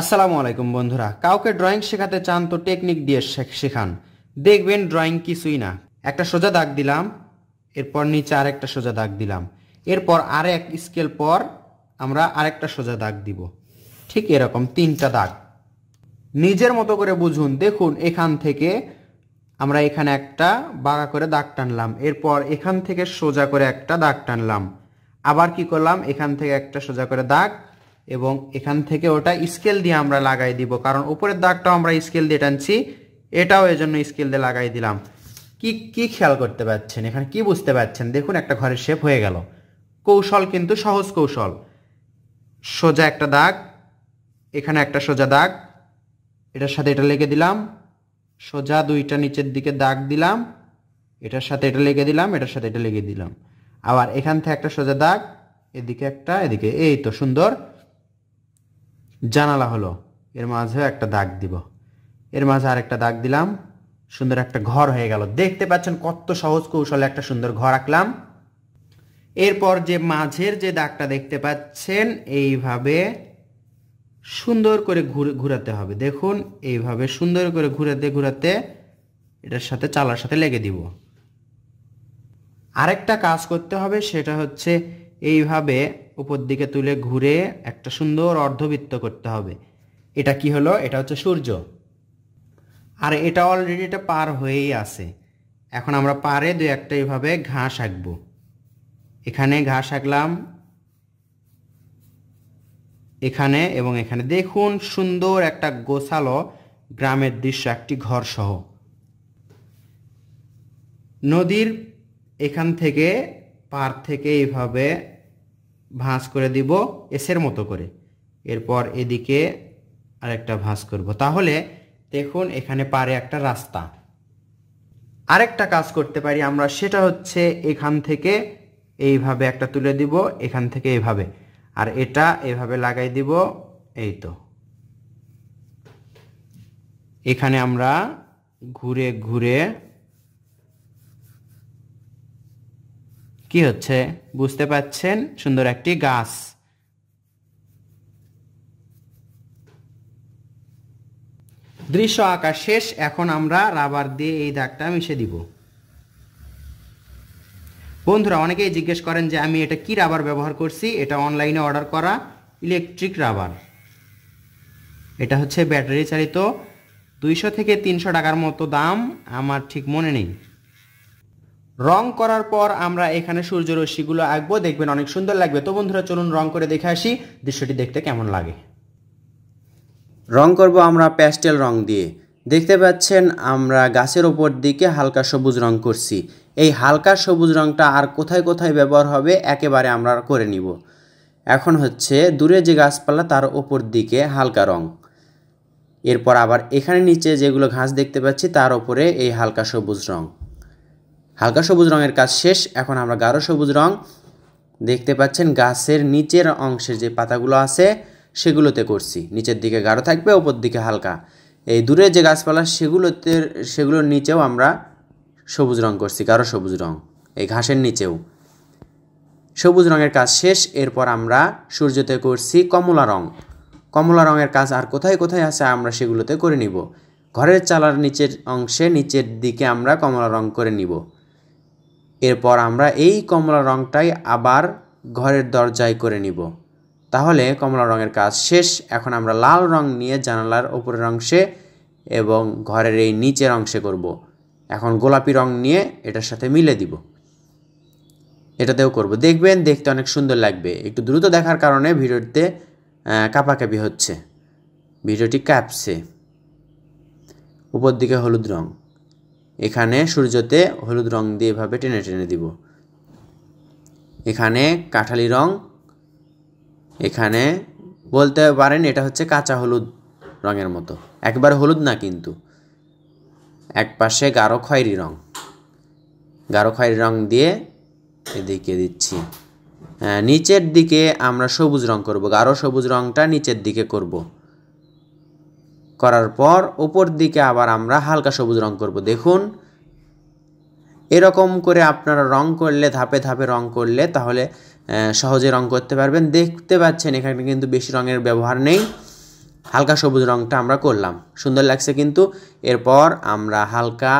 আসসালামু আলাইকুম বন্ধুরা, কাউকে ড্রয়িং শেখাতে চান তো টেকনিক দিয়ে শেখান। দেখবেন ড্রয়িং কিছুই না। একটা সোজা দাগ দিলাম, এরপর নিচে আরেকটা সোজা দাগ দিলাম, এরপর আরেক স্কেল পর আমরা আরেকটা সোজা দাগ দিব। ঠিক এরকম 3টা দাগ নিজের মতো করে বুঝুন। দেখুন, এখান থেকে আমরা এখানে একটা বাঁকা করে দাগ টানলাম, এরপর এখান থেকে সোজা করে একটা দাগ টানলাম, আবার কি করলাম, এখান থেকে একটা সোজা করে দাগ এবং এখান থেকে ওটা স্কেল দিয়ে আমরা লাগাই দিব, কারণ উপরের দাগটাও আমরা স্কেল দিয়ে টানছি, এটাও এজন্য স্কেল দিয়ে লাগাই দিলাম। কি কি খেয়াল করতে পারছেন, এখানে কি বুঝতে পারছেন? দেখুন, একটা ঘরের শেপ হয়ে গেল। কৌশল কিন্তু সহজ কৌশল। সোজা একটা দাগ, এখানে একটা সোজা দাগ, এটার সাথে এটা লেগে দিলাম, সোজা দুইটা নিচের দিকে দাগ দিলাম, এটার সাথে এটা লেগে দিলাম, এটার সাথে এটা লেগে দিলাম, আবার এখান থেকে একটা সোজা দাগ, এদিকে একটা, এদিকে। এই তো সুন্দর জানালা হলো। এর মাঝেও একটা দাগ দিব, এর মাঝে আরেকটা দাগ দিলাম, সুন্দর একটা ঘর হয়ে গেল। দেখতে পাচ্ছেন কত সহজ কৌশলে একটা সুন্দর ঘর আঁকলাম। এরপর যে মাঝের যে দাগটা দেখতে পাচ্ছেন, এইভাবে সুন্দর করে ঘুরাতে হবে। দেখুন, এইভাবে সুন্দর করে ঘুরাতে ঘুরাতে এটার সাথে চালার সাথে লেগে দিব। আরেকটা কাজ করতে হবে, সেটা হচ্ছে এইভাবে উপর দিকে তুলে ঘুরে একটা সুন্দর অর্ধবৃত্ত করতে হবে। এটা কি হলো? এটা হচ্ছে সূর্য। আর এটা অলরেডি এটা পার হয়েই আছে। এখন আমরা পারে দুই একটা এইভাবে ঘাস আঁকবো। এখানে ঘাস আঁকলাম, এখানে এবং এখানে। দেখুন, সুন্দর একটা গোছালো গ্রামের দৃশ্য, একটি ঘর সহ। নদীর এখান থেকে পার থেকে এইভাবে ভাঁজ করে দিব এসের মতো করে, এরপর এদিকে আরেকটা ভাঁজ করব। তাহলে দেখুন, এখানে পারে একটা রাস্তা। আরেকটা কাজ করতে পারি আমরা, সেটা হচ্ছে এখান থেকে এইভাবে একটা তুলে দিব, এখান থেকে এইভাবে, আর এটা এইভাবে লাগাই দিব। এই তো, এখানে আমরা ঘুরে ঘুরে কি হচ্ছে বুঝতে পাচ্ছেন, সুন্দর একটি গাছ। দৃশ্য আঁকা শেষ। এখন আমরা রাবার দিয়ে এই দাগটা মিশে দিব। বন্ধুরা, অনেকেই জিজ্ঞেস করেন যে আমি এটা কি রাবার ব্যবহার করছি। এটা অনলাইনে অর্ডার করা ইলেকট্রিক রাবার। এটা হচ্ছে ব্যাটারি চালিত, 200 থেকে 300 টাকার মতো দাম, আমার ঠিক মনে নেই। রং করার পর আমরা এখানে সূর্যরশ্মিগুলো আঁকবো, দেখবেন অনেক সুন্দর লাগবে। তো বন্ধুরা, চলুন রং করে দেখে আসি দৃশ্যটি দেখতে কেমন লাগে। রং করব আমরা প্যাস্টেল রং দিয়ে। দেখতে পাচ্ছেন আমরা গাছের ওপর দিকে হালকা সবুজ রং করছি। এই হালকা সবুজ রংটা আর কোথায় কোথায় ব্যবহার হবে একেবারে আমরা করে নিব। এখন হচ্ছে দূরে যে গাছপালা তার ওপর দিকে হালকা রং, এরপর আবার এখানে নিচে যেগুলো ঘাস দেখতে পাচ্ছি তার ওপরে এই হালকা সবুজ রং। হালকা সবুজ রঙের কাজ শেষ। এখন আমরা গাঢ় সবুজ রং, দেখতে পাচ্ছেন গাছের নিচের অংশের যে পাতাগুলো আছে সেগুলোতে করছি। নিচের দিকে গাঢ় থাকবে, ওপর দিকে হালকা। এই দূরে যে গাছপালা সেগুলোর নিচেও আমরা সবুজ রং করছি, গাঢ় সবুজ রং। এই ঘাসের নিচেও সবুজ রঙের কাজ শেষ। এরপর আমরা সূর্যতে করছি কমলা রং। কমলা রঙের কাজ আর কোথায় কোথায় আছে আমরা সেগুলোতে করে নিব। ঘরের চালার নিচের অংশে নিচের দিকে আমরা কমলা রং করে নিব। এরপর আমরা এই কমলা রংটাই আবার ঘরের দরজায় করে নিব। তাহলে কমলা রঙের কাজ শেষ। এখন আমরা লাল রং নিয়ে জানালার উপরের অংশে এবং ঘরের এই নিচের অংশে করব। এখন গোলাপি রং নিয়ে এটার সাথে মিলে দিব, এটাতেও করব। দেখবেন দেখতে অনেক সুন্দর লাগবে। একটু দ্রুত দেখার কারণে ভিডিওতে কাঁপাকাঁপি হচ্ছে, ভিডিওটি কাঁপছে। উপর দিকে হলুদ রং, এখানে সূর্যতে হলুদ রং দিয়ে এভাবে টেনে টেনে দিব। এখানে কাঠালি রং, এখানে বলতে পারেন এটা হচ্ছে কাঁচা হলুদ রঙের মতো, একবার হলুদ না কিন্তু। এক পাশে গাঢ় খয়েরি রং, গাঢ় খয়েরি রং দিয়ে এদিকে দিচ্ছি। নিচের দিকে আমরা সবুজ রং করব, গাঢ় সবুজ রংটা নিচের দিকে করব। করার পর উপর দিকে আবার আমরা হালকা সবুজ রং করব। দেখুন, এরকম করে আপনারা রং করলে, ধাপে ধাপে রং করলে তাহলে সহজে রং করতে পারবেন। দেখতে পাচ্ছেন এখানে কিন্তু বেশি রঙের ব্যবহার নেই। হালকা সবুজ রঙটা আমরা করলাম, সুন্দর লাগছে কিন্তু। এরপর আমরা হালকা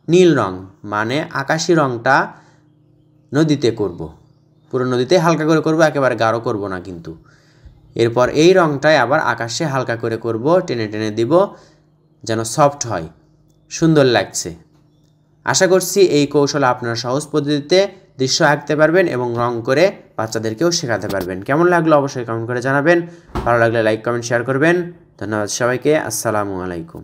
নীল রং মানে আকাশি রঙটা নদীতে করব, পুরো নদীতে হালকা করে করব, একেবারে গাঢ় করব না কিন্তু। এরপর এই রঙটাই আবার আকাশে হালকা করে করব, টেনে টেনে দিব যেন সফট হয়, সুন্দর লাগছে। আশা করছি এই কৌশল আপনারা সহজ পদ্ধতিতে দৃশ্য আঁকতে পারবেন এবং রং করে বাচ্চাদেরকেও শেখাতে পারবেন। কেমন লাগলো অবশ্যই কমেন্ট করে জানাবেন, ভালো লাগলে লাইক কমেন্ট শেয়ার করবেন। ধন্যবাদ সবাইকে, আসসালামু আলাইকুম।